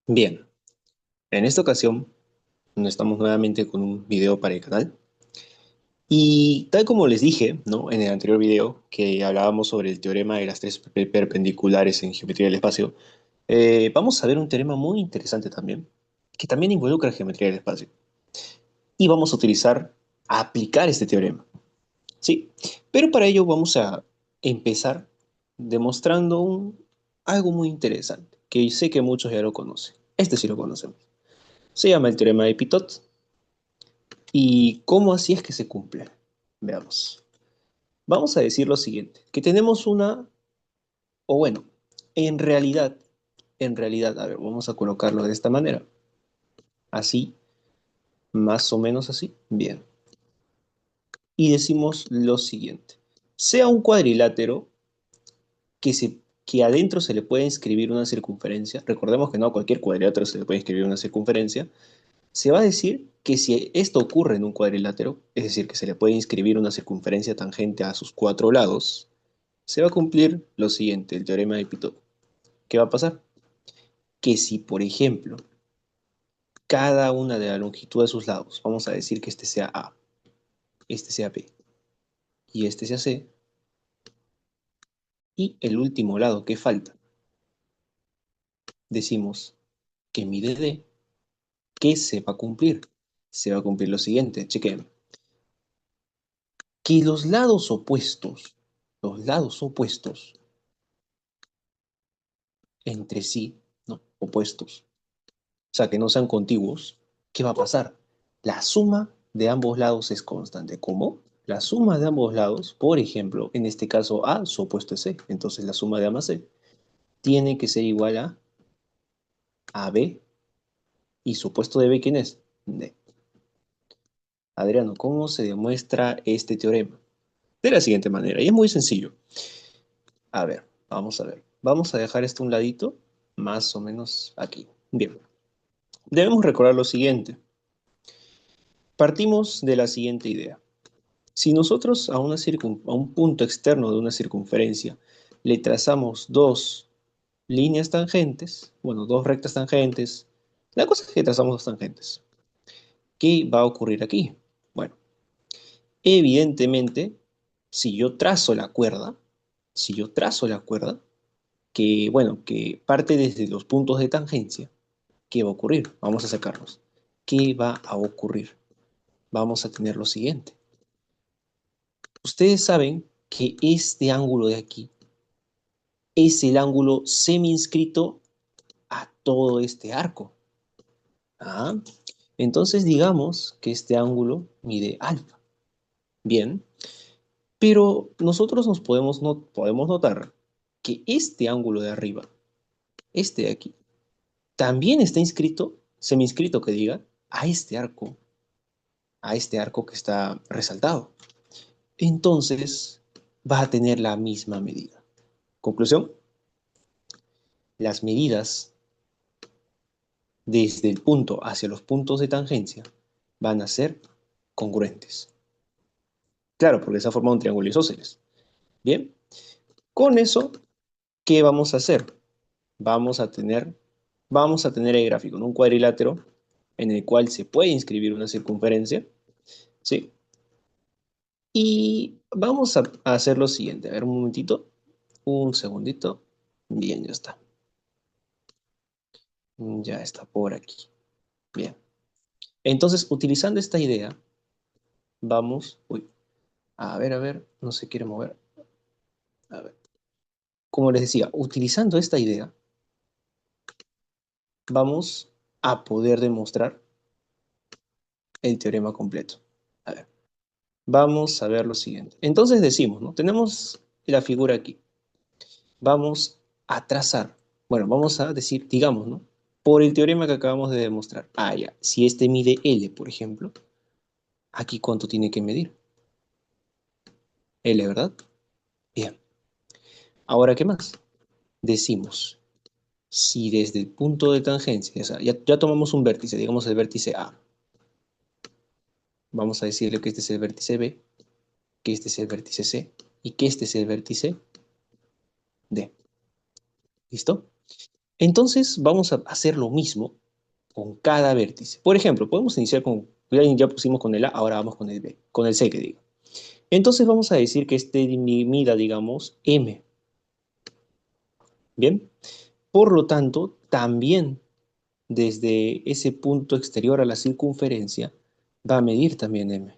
Bien, en esta ocasión nos estamos nuevamente con un video para el canal y tal como les dije, ¿no? En el anterior video que hablábamos sobre el teorema de las tres perpendiculares en geometría del espacio, vamos a ver un teorema muy interesante también, que también involucra geometría del espacio y vamos a aplicar este teorema, ¿sí? Pero para ello vamos a empezar demostrando algo muy interesante, que sé que muchos ya lo conocen. Este sí lo conocemos. Se llama el teorema de Pitot. ¿Y cómo así es que se cumple? Veamos. Vamos a decir lo siguiente, que tenemos o bueno, en realidad, a ver, vamos a colocarlo de esta manera. Así, más o menos así. Bien. Y decimos lo siguiente. Sea un cuadrilátero que adentro se le puede inscribir una circunferencia. Recordemos que no a cualquier cuadrilátero se le puede inscribir una circunferencia. Se va a decir que si esto ocurre en un cuadrilátero, es decir, que se le puede inscribir una circunferencia tangente a sus cuatro lados, se va a cumplir lo siguiente, el teorema de Pitot. ¿Qué va a pasar? Que si, por ejemplo, cada una de la longitud de sus lados, vamos a decir que este sea A, este sea B y este sea C, y el último lado que falta, decimos que mide D, ¿qué se va a cumplir? Se va a cumplir lo siguiente, chequen, que los lados opuestos entre sí, ¿no? Opuestos, o sea, que no sean contiguos, ¿qué va a pasar? La suma de ambos lados es constante. ¿Cómo? La suma de ambos lados, por ejemplo, en este caso A, su opuesto es C, entonces la suma de A más C tiene que ser igual a B, y su opuesto de B, ¿quién es? D. Adriano, ¿cómo se demuestra este teorema? De la siguiente manera, y es muy sencillo. A ver, vamos a ver. Vamos a dejar esto a un ladito, más o menos aquí. Bien, debemos recordar lo siguiente. Partimos de la siguiente idea. Si nosotros a un punto externo de una circunferencia le trazamos dos líneas tangentes, bueno, dos rectas tangentes, la cosa es que trazamos dos tangentes. ¿Qué va a ocurrir aquí? Bueno, evidentemente, si yo trazo la cuerda, si yo trazo la cuerda, que, bueno, que parte desde los puntos de tangencia, ¿qué va a ocurrir? Vamos a sacarlos. ¿Qué va a ocurrir? Vamos a tener lo siguiente. Ustedes saben que este ángulo de aquí es el ángulo semi-inscrito a todo este arco. ¿Ah? Entonces digamos que este ángulo mide alfa. Bien, pero nosotros podemos notar que este ángulo de arriba, este de aquí, también está inscrito, semi-inscrito que diga, a este arco que está resaltado. Entonces va a tener la misma medida. Conclusión, las medidas desde el punto hacia los puntos de tangencia van a ser congruentes. Claro, porque se ha formado un triángulo isósceles. Bien, con eso, ¿qué vamos a hacer? Vamos a tener, vamos a tener el gráfico, ¿no? Un cuadrilátero en el cual se puede inscribir una circunferencia, ¿sí? Y vamos a hacer lo siguiente. A ver, un momentito, un segundito. Bien, ya está. Ya está por aquí. Bien. Entonces, utilizando esta idea, vamos, uy, a ver, no se quiere mover. A ver. Como les decía, utilizando esta idea, vamos a poder demostrar el teorema completo. A ver, vamos a ver lo siguiente. Entonces decimos, ¿no? Tenemos la figura aquí. Vamos a trazar, bueno, vamos a decir, digamos, ¿no? Por el teorema que acabamos de demostrar. Ah, ya, si este mide L, por ejemplo, aquí ¿cuánto tiene que medir? L, ¿verdad? Bien. Ahora, ¿qué más? Decimos, si desde el punto de tangencia, o sea, ya tomamos un vértice, digamos el vértice A, vamos a decirle que este es el vértice B, que este es el vértice C y que este es el vértice D. ¿Listo? Entonces vamos a hacer lo mismo con cada vértice. Por ejemplo, podemos iniciar con, ya pusimos con el A, ahora vamos con el B, con el C que digo. Entonces vamos a decir que este mida, digamos, M. Bien, por lo tanto, también desde ese punto exterior a la circunferencia va a medir también M,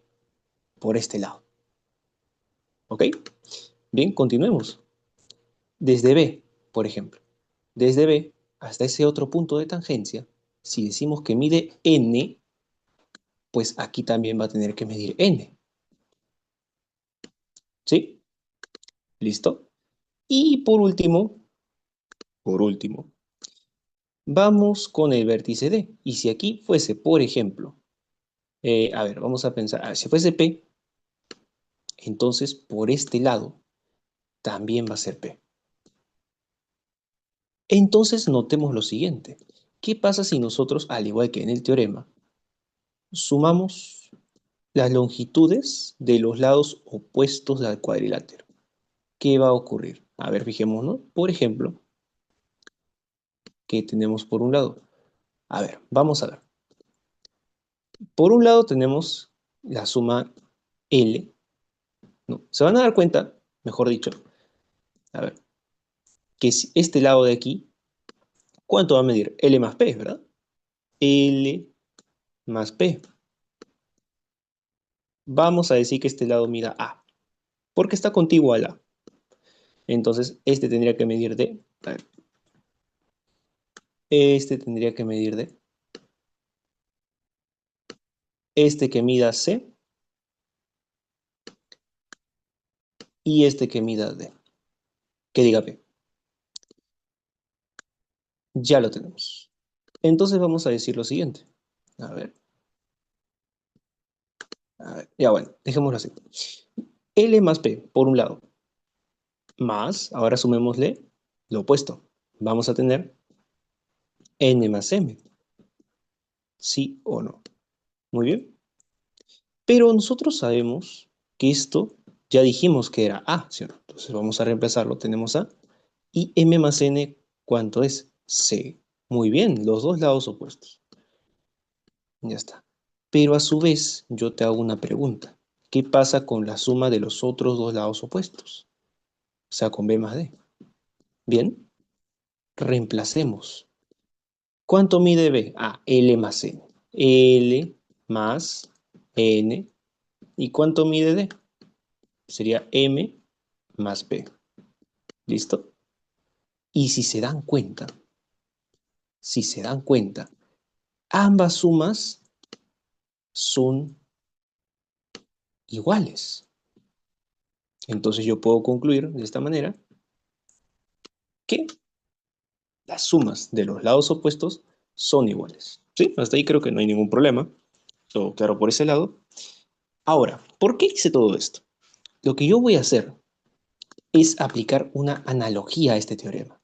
por este lado. ¿Ok? Bien, continuemos. Desde B, por ejemplo, desde B hasta ese otro punto de tangencia, si decimos que mide N, pues aquí también va a tener que medir N. ¿Sí? ¿Listo? Y por último, vamos con el vértice D. Y si aquí fuese, por ejemplo, a ver, vamos a pensar, si fuese P, entonces por este lado también va a ser P. Entonces notemos lo siguiente. ¿Qué pasa si nosotros, al igual que en el teorema, sumamos las longitudes de los lados opuestos del cuadrilátero? ¿Qué va a ocurrir? A ver, fijémonos. Por ejemplo, ¿qué tenemos por un lado? A ver, vamos a ver. Por un lado tenemos la suma L, ¿no? Se van a dar cuenta, mejor dicho, a ver, que si este lado de aquí, ¿cuánto va a medir? L más P, ¿verdad? L más P. Vamos a decir que este lado mida A, porque está contiguo a la. Entonces, este tendría que medir D. A ver, este tendría que medir D. Este que mida C y este que mida D. Que diga P. Ya lo tenemos. Entonces vamos a decir lo siguiente. A ver, ya bueno, dejémoslo así. L más P, por un lado, más, ahora sumémosle lo opuesto. Vamos a tener N más M, ¿sí o no? Muy bien. Pero nosotros sabemos que esto ya dijimos que era A, ¿sí o no? Entonces vamos a reemplazarlo, tenemos A. Y M más N, ¿cuánto es? C. Muy bien, los dos lados opuestos. Ya está. Pero a su vez, yo te hago una pregunta. ¿Qué pasa con la suma de los otros dos lados opuestos? O sea, con B más D. Bien, reemplacemos. ¿Cuánto mide B? Ah, L más N. L más N. ¿Y cuánto mide D? Sería M más P. ¿Listo? Y si se dan cuenta, ambas sumas son iguales. Entonces yo puedo concluir de esta manera que las sumas de los lados opuestos son iguales. ¿Sí? Hasta ahí creo que no hay ningún problema. Todo claro por ese lado. Ahora, ¿por qué hice todo esto? Lo que yo voy a hacer es aplicar una analogía a este teorema.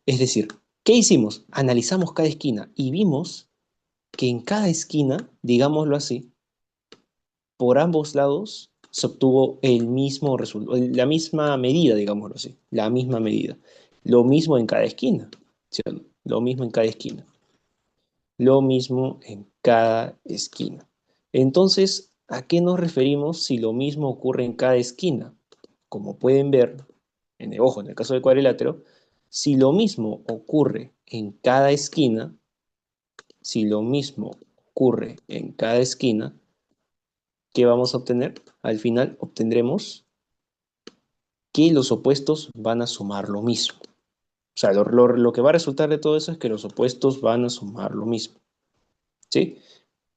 Es decir, ¿qué hicimos? Analizamos cada esquina y vimos que en cada esquina, digámoslo así, por ambos lados se obtuvo el mismo resultado, la misma medida, digámoslo así, la misma medida. Lo mismo en cada esquina, ¿sí o no? Lo mismo en cada esquina. Lo mismo en cada esquina. Entonces, ¿a qué nos referimos si lo mismo ocurre en cada esquina? Como pueden ver, ojo, en el caso del cuadrilátero, si lo mismo ocurre en cada esquina, si lo mismo ocurre en cada esquina, ¿qué vamos a obtener? Al final obtendremos que los opuestos van a sumar lo mismo. O sea, lo que va a resultar de todo eso es que los opuestos van a sumar lo mismo. ¿Sí?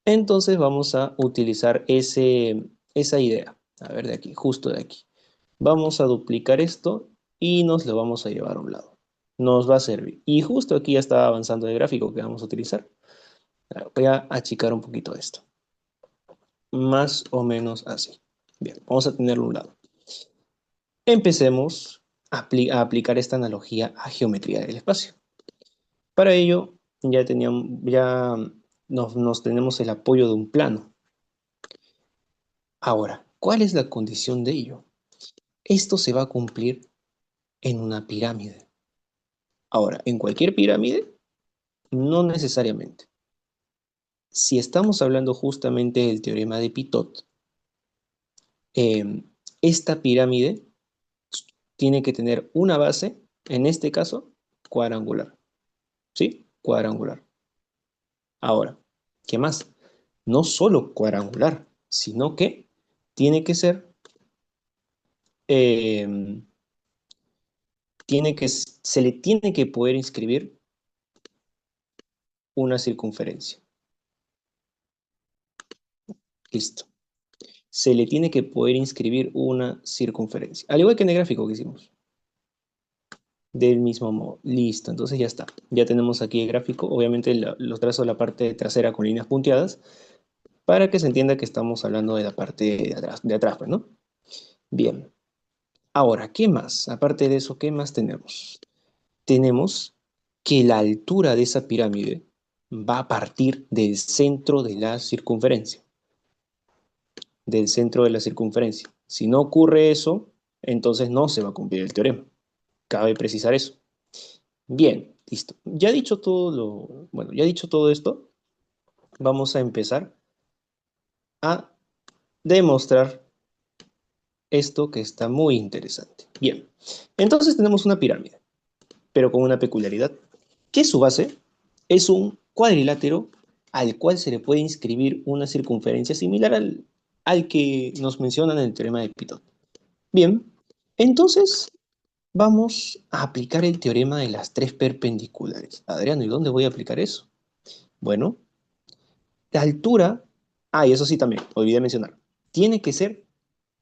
Entonces vamos a utilizar esa idea. A ver, de aquí, justo de aquí. Vamos a duplicar esto y nos lo vamos a llevar a un lado. Nos va a servir. Y justo aquí ya está avanzando el gráfico que vamos a utilizar. Voy a achicar un poquito esto. Más o menos así. Bien, vamos a tenerlo a un lado. Empecemos a aplicar esta analogía a geometría del espacio. Para ello, ya nos tenemos el apoyo de un plano. Ahora, ¿cuál es la condición de ello? Esto se va a cumplir en una pirámide. Ahora, en cualquier pirámide, no necesariamente. Si estamos hablando justamente del teorema de Pitot, esta pirámide tiene que tener una base, en este caso, cuadrangular. ¿Sí? Cuadrangular. Ahora, ¿qué más? No solo cuadrangular, sino que tiene que ser, eh, se le tiene que poder inscribir una circunferencia. Listo. Se le tiene que poder inscribir una circunferencia. Al igual que en el gráfico que hicimos. Del mismo modo. Listo, entonces ya está. Ya tenemos aquí el gráfico. Obviamente los trazo la parte trasera con líneas punteadas para que se entienda que estamos hablando de la parte de atrás, pues, ¿no? Bien. Ahora, ¿qué más? Aparte de eso, ¿qué más tenemos? Tenemos que la altura de esa pirámide va a partir del centro de la circunferencia. Del centro de la circunferencia. Si no ocurre eso, entonces no se va a cumplir el teorema. Cabe precisar eso. Bien, listo. Ya dicho todo esto, vamos a empezar a demostrar esto que está muy interesante. Bien, entonces tenemos una pirámide, pero con una peculiaridad, que su base es un cuadrilátero al cual se le puede inscribir una circunferencia similar al que nos mencionan en el teorema de Pitot. Bien, entonces vamos a aplicar el teorema de las tres perpendiculares. Adriano, ¿y dónde voy a aplicar eso? Bueno, la altura, y eso sí también, olvidé mencionar, tiene que ser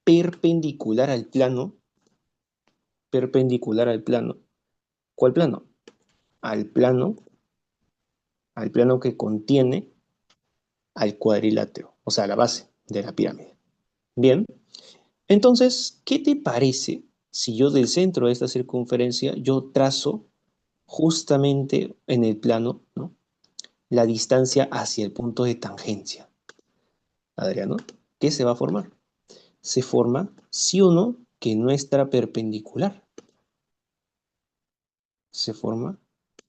perpendicular al plano, perpendicular al plano. ¿Cuál plano? Al plano, al plano que contiene al cuadrilátero, o sea, la base de la pirámide. Bien, entonces, ¿qué te parece si yo del centro de esta circunferencia yo trazo justamente en el plano, ¿no?, la distancia hacia el punto de tangencia? Adriano, ¿qué se va a formar? Se forma, sí o no, que nuestra perpendicular. Se forma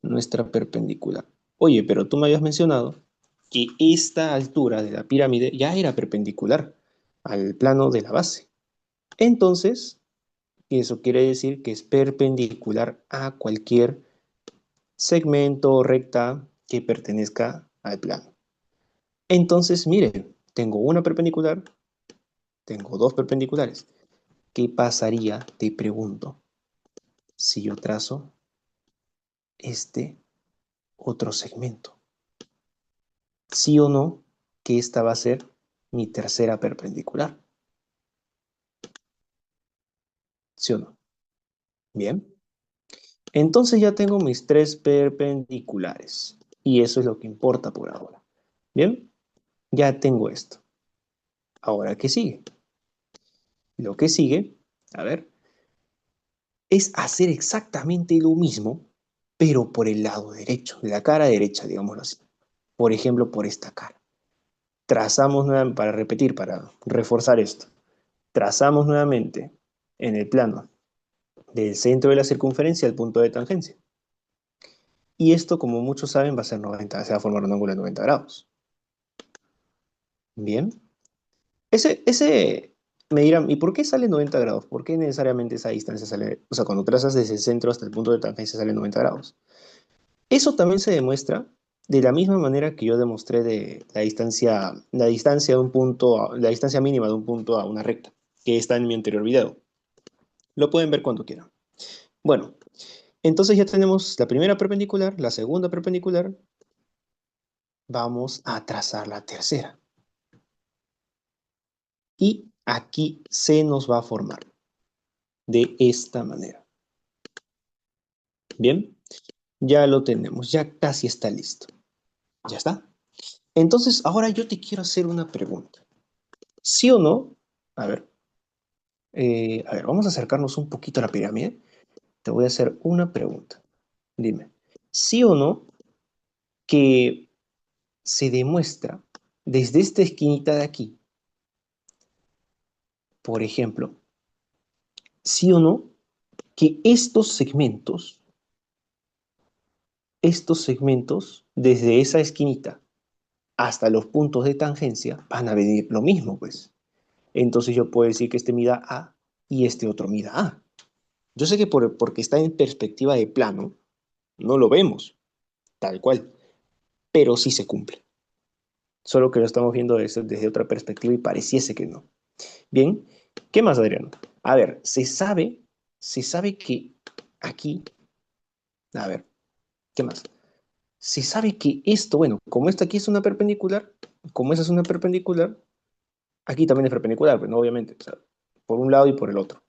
nuestra perpendicular. Oye, pero tú me habías mencionado que esta altura de la pirámide ya era perpendicular al plano de la base. Entonces, eso quiere decir que es perpendicular a cualquier segmento o recta que pertenezca al plano. Entonces, mire, tengo una perpendicular, tengo dos perpendiculares. ¿Qué pasaría, te pregunto, si yo trazo este otro segmento? ¿Sí o no que esta va a ser mi tercera perpendicular? ¿Sí o no? Bien. Entonces ya tengo mis tres perpendiculares. Y eso es lo que importa por ahora. Bien, ya tengo esto. Ahora, ¿qué sigue? Lo que sigue, a ver, es hacer exactamente lo mismo, pero por el lado derecho, de la cara derecha, digámoslo así. Por ejemplo, por esta cara. Trazamos nuevamente, para repetir, para reforzar esto. Trazamos nuevamente en el plano del centro de la circunferencia al punto de tangencia. Y esto, como muchos saben, va a ser 90, se va a formar un ángulo de 90 grados. Bien. Me dirán, ¿y por qué sale 90 grados? ¿Por qué necesariamente esa distancia sale, o sea, cuando trazas desde el centro hasta el punto de tangencia sale 90 grados? Eso también se demuestra de la misma manera que yo demostré de la distancia de un punto, la distancia mínima de un punto a una recta, que está en mi anterior video. Lo pueden ver cuando quieran. Bueno, entonces ya tenemos la primera perpendicular, la segunda perpendicular. Vamos a trazar la tercera. Y aquí se nos va a formar de esta manera. Bien, ya lo tenemos, ya casi está listo. ¿Ya está? Entonces, ahora yo te quiero hacer una pregunta. ¿Sí o no? A ver, vamos a acercarnos un poquito a la pirámide. Te voy a hacer una pregunta. Dime, ¿sí o no que se demuestra desde esta esquinita de aquí, por ejemplo, sí o no que estos segmentos estos segmentos, desde esa esquinita hasta los puntos de tangencia, van a venir lo mismo, pues. Entonces yo puedo decir que este mida A y este otro mida A. Yo sé que porque está en perspectiva de plano, no lo vemos tal cual, pero sí se cumple. Solo que lo estamos viendo desde otra perspectiva y pareciese que no. Bien, ¿qué más, Adriano? A ver, se sabe que aquí, a ver, ¿qué más? Se sabe que esto, bueno, como esta aquí es una perpendicular, como esa es una perpendicular, aquí también es perpendicular, pues no, obviamente, o sea, por un lado y por el otro.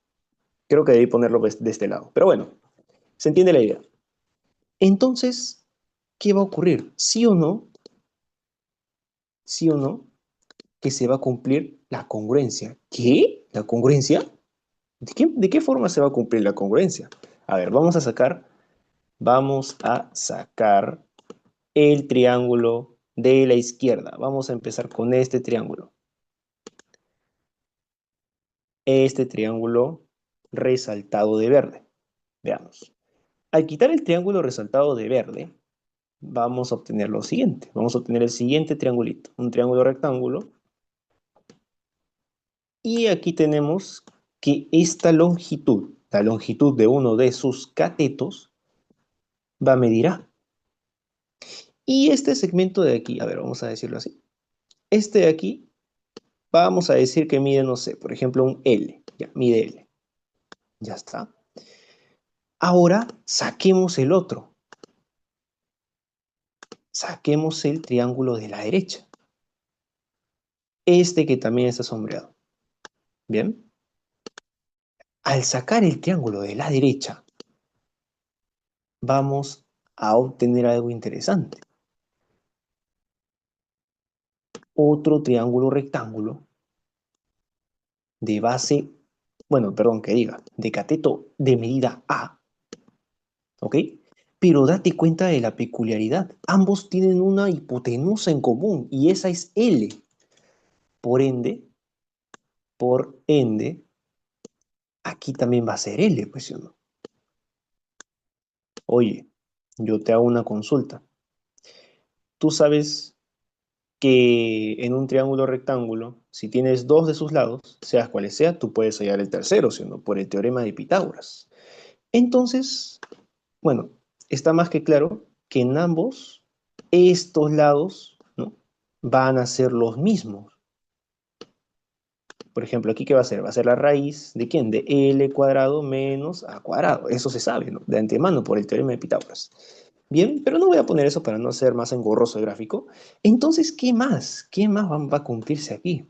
Creo que debí ponerlo de este lado. Pero bueno, se entiende la idea. Entonces, ¿qué va a ocurrir? Sí o no, que se va a cumplir la congruencia. ¿Qué? ¿La congruencia? ¿De qué forma se va a cumplir la congruencia? A ver, vamos a sacar el triángulo de la izquierda. Vamos a empezar con este triángulo. Este triángulo resaltado de verde. Veamos. Al quitar el triángulo resaltado de verde, vamos a obtener lo siguiente. Vamos a obtener el siguiente triangulito. Un triángulo rectángulo. Y aquí tenemos que esta longitud, la longitud de uno de sus catetos, va a medir A. Y este segmento de aquí, a ver, vamos a decirlo así. Este de aquí, vamos a decir que mide, no sé, por ejemplo, un L. Ya, mide L. Ya está. Ahora saquemos el otro. Saquemos el triángulo de la derecha. Este que también está sombreado. Bien. Al sacar el triángulo de la derecha, vamos a obtener algo interesante. Otro triángulo rectángulo de base, bueno, perdón, que diga, de cateto de medida A, ¿ok? Pero date cuenta de la peculiaridad. Ambos tienen una hipotenusa en común y esa es L. Por ende, por ende, aquí también va a ser L, pues, ¿sí o no? Oye, yo te hago una consulta. Tú sabes que en un triángulo rectángulo, si tienes dos de sus lados, seas cuales sea, tú puedes hallar el tercero, ¿sí o no? Por el teorema de Pitágoras. Entonces, bueno, está más que claro que en ambos estos lados, ¿no?, van a ser los mismos. Por ejemplo, ¿aquí qué va a ser? Va a ser la raíz ¿de quién? De L cuadrado menos A cuadrado. Eso se sabe, ¿no?, de antemano por el teorema de Pitágoras. Bien, pero no voy a poner eso para no ser más engorroso el gráfico. Entonces, ¿qué más? ¿Qué más va a cumplirse aquí?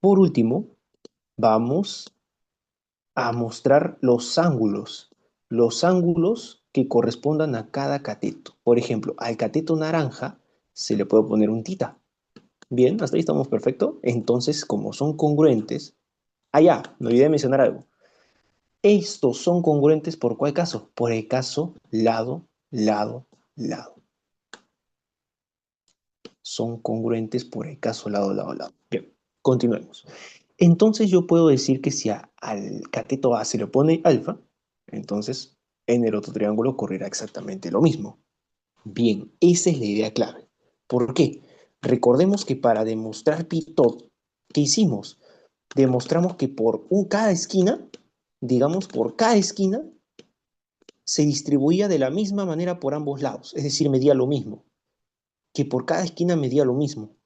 Por último, vamos a mostrar los ángulos que correspondan a cada cateto. Por ejemplo, al cateto naranja se le puede poner un tita. Bien, hasta ahí estamos perfecto. Entonces, como son congruentes, me olvidé de mencionar algo. Estos son congruentes ¿por cuál caso? Por el caso lado, lado, lado. Son congruentes por el caso lado, lado, lado. Bien, continuemos. Entonces yo puedo decir que si al cateto A se le pone alfa, entonces en el otro triángulo ocurrirá exactamente lo mismo. Bien, esa es la idea clave. ¿Por qué? Recordemos que para demostrar Pitot, ¿qué hicimos? Demostramos que cada esquina, digamos, por cada esquina, se distribuía de la misma manera por ambos lados, es decir, medía lo mismo, que por cada esquina medía lo mismo.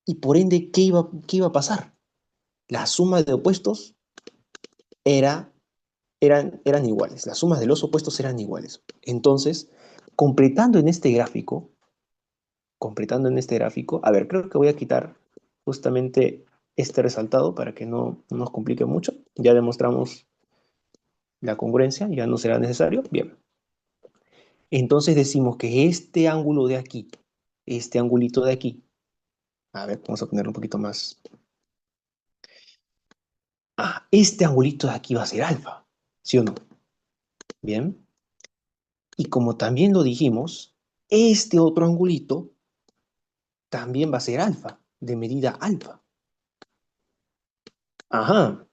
Y por ende, ¿qué iba a pasar? La suma de opuestos era, eran iguales, las sumas de los opuestos eran iguales. Entonces, completando en este gráfico, a ver, creo que voy a quitar justamente este resaltado para que no nos complique mucho. Ya demostramos la congruencia, ya no será necesario. Bien. Entonces decimos que este ángulo de aquí, este angulito de aquí, a ver, vamos a ponerlo un poquito más. Este angulito de aquí va a ser alfa, ¿sí o no? Bien. Y como también lo dijimos, este otro angulito también va a ser alfa, de medida alfa. Ajá.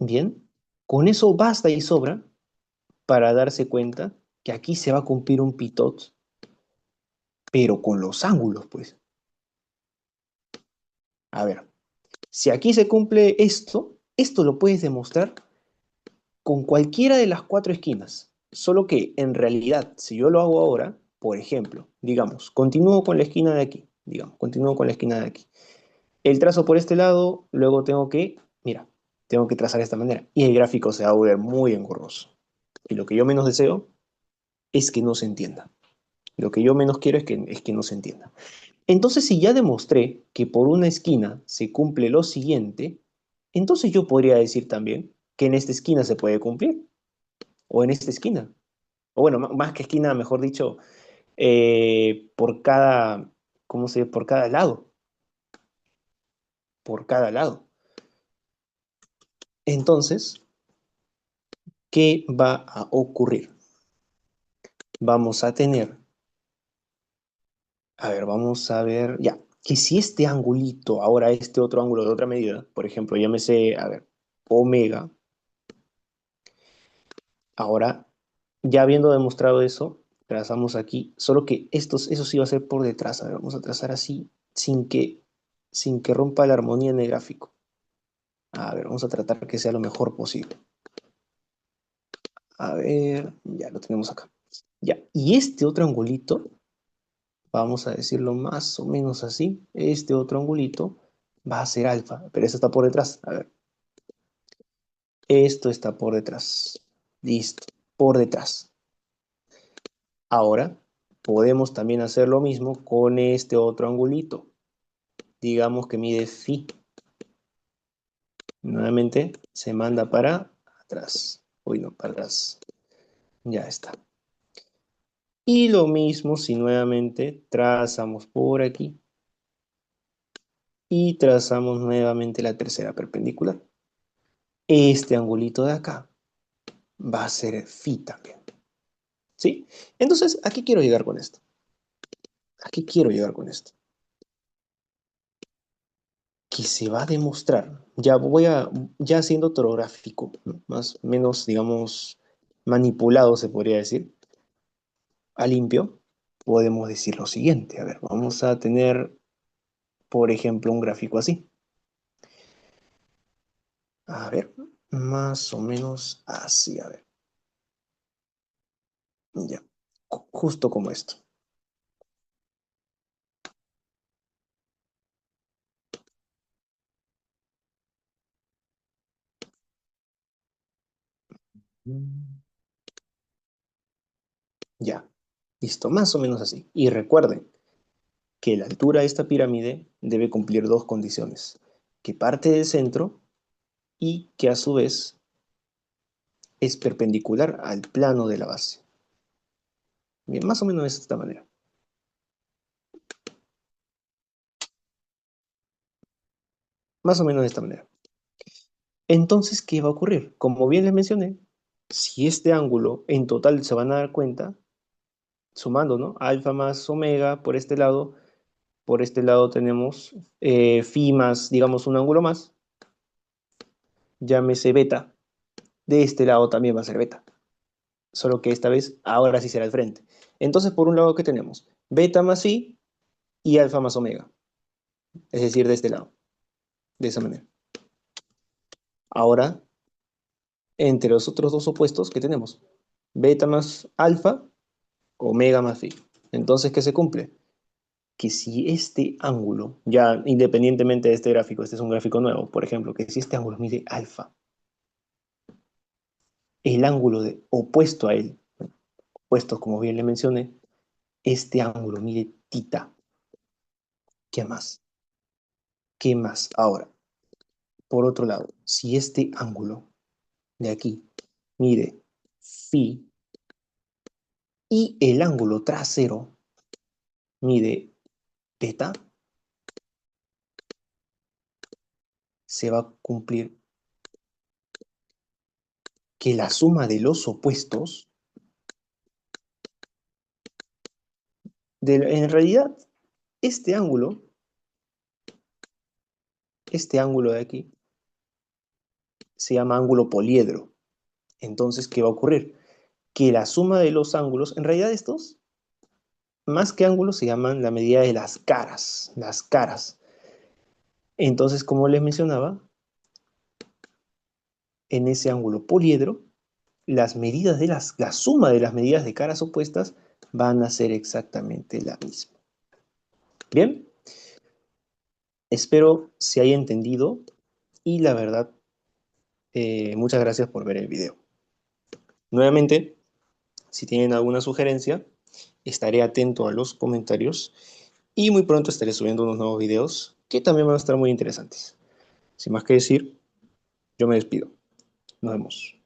Bien. Con eso basta y sobra para darse cuenta que aquí se va a cumplir un pitot, pero con los ángulos, pues. A ver, si aquí se cumple esto, esto lo puedes demostrar con cualquiera de las cuatro esquinas. Solo que en realidad, si yo lo hago ahora, por ejemplo, digamos, continúo con la esquina de aquí, digamos, continúo con la esquina de aquí. El trazo por este lado, luego tengo que, mira, tengo que trazar de esta manera. Y el gráfico se va a volver muy engorroso. Y lo que yo menos deseo es que no se entienda. Lo que yo menos quiero es que no se entienda. Entonces, si ya demostré que por una esquina se cumple lo siguiente, entonces yo podría decir también que en esta esquina se puede cumplir, o en esta esquina. O bueno, más que esquina, mejor dicho, por cada, ¿cómo se dice? Por cada lado. Entonces, ¿qué va a ocurrir? Vamos a tener, a ver, vamos a ver, ya, que si este angulito, ahora este otro ángulo de otra medida, por ejemplo, llámese, a ver, omega, ahora, ya habiendo demostrado eso, trazamos aquí, solo que eso sí va a ser por detrás, a ver, vamos a trazar así, sin que rompa la armonía en el gráfico. A ver, vamos a tratar que sea lo mejor posible. A ver, ya lo tenemos acá. Ya, y este otro angulito, vamos a decirlo más o menos así, este otro angulito va a ser alfa, pero eso está por detrás. A ver, esto está por detrás. Listo, por detrás. Ahora, podemos también hacer lo mismo con este otro angulito. Digamos que mide phi. Nuevamente se manda para atrás. Uy, no, para atrás. Ya está. Y lo mismo si nuevamente trazamos por aquí y trazamos nuevamente la tercera perpendicular. Este angulito de acá va a ser phi también. ¿Sí? Entonces, ¿a qué quiero llegar con esto? ¿A qué quiero llegar con esto? Que se va a demostrar, ya haciendo otro gráfico, ¿no? Más o menos, digamos, manipulado se podría decir, a limpio, podemos decir lo siguiente. A ver, vamos a tener, por ejemplo, un gráfico así. A ver, más o menos así, a ver. Ya, justo como esto. Ya, listo, más o menos así. Y recuerden que la altura de esta pirámide debe cumplir dos condiciones, que parte del centro y que a su vez es perpendicular al plano de la base. Bien, más o menos de esta manera. Más o menos de esta manera. Entonces, ¿qué va a ocurrir? Como bien les mencioné, si este ángulo en total se van a dar cuenta, sumando, ¿no? Alfa más omega por este lado tenemos phi más, digamos, un ángulo más, llámese beta. De este lado también va a ser beta, solo que esta vez, ahora sí será el frente. Entonces, por un lado, ¿qué tenemos? Beta más phi y alfa más omega, es decir, de este lado, de esa manera. Ahora, entre los otros dos opuestos, ¿qué tenemos? Beta más alfa, omega más phi. Entonces, ¿qué se cumple? Que si este ángulo, ya independientemente de este gráfico, este es un gráfico nuevo, por ejemplo, que si este ángulo mide alfa, el ángulo opuesto a él, opuesto como bien le mencioné, este ángulo mide tita. ¿Qué más? ¿Qué más? Ahora, por otro lado, si este ángulo de aquí mide phi y el ángulo trasero mide teta, se va a cumplir que la suma de los opuestos, en realidad, este ángulo de aquí, se llama ángulo poliedro. Entonces, ¿qué va a ocurrir? que la suma de los ángulos, en realidad estos, más que ángulos, se llaman la medida de las caras, las caras. Entonces, como les mencionaba, en ese ángulo poliedro, las medidas de la suma de las medidas de caras opuestas van a ser exactamente la misma. Bien, espero se haya entendido y la verdad, muchas gracias por ver el video. Nuevamente, si tienen alguna sugerencia, estaré atento a los comentarios y muy pronto estaré subiendo unos nuevos videos que también van a estar muy interesantes. Sin más que decir, yo me despido. Nos vemos.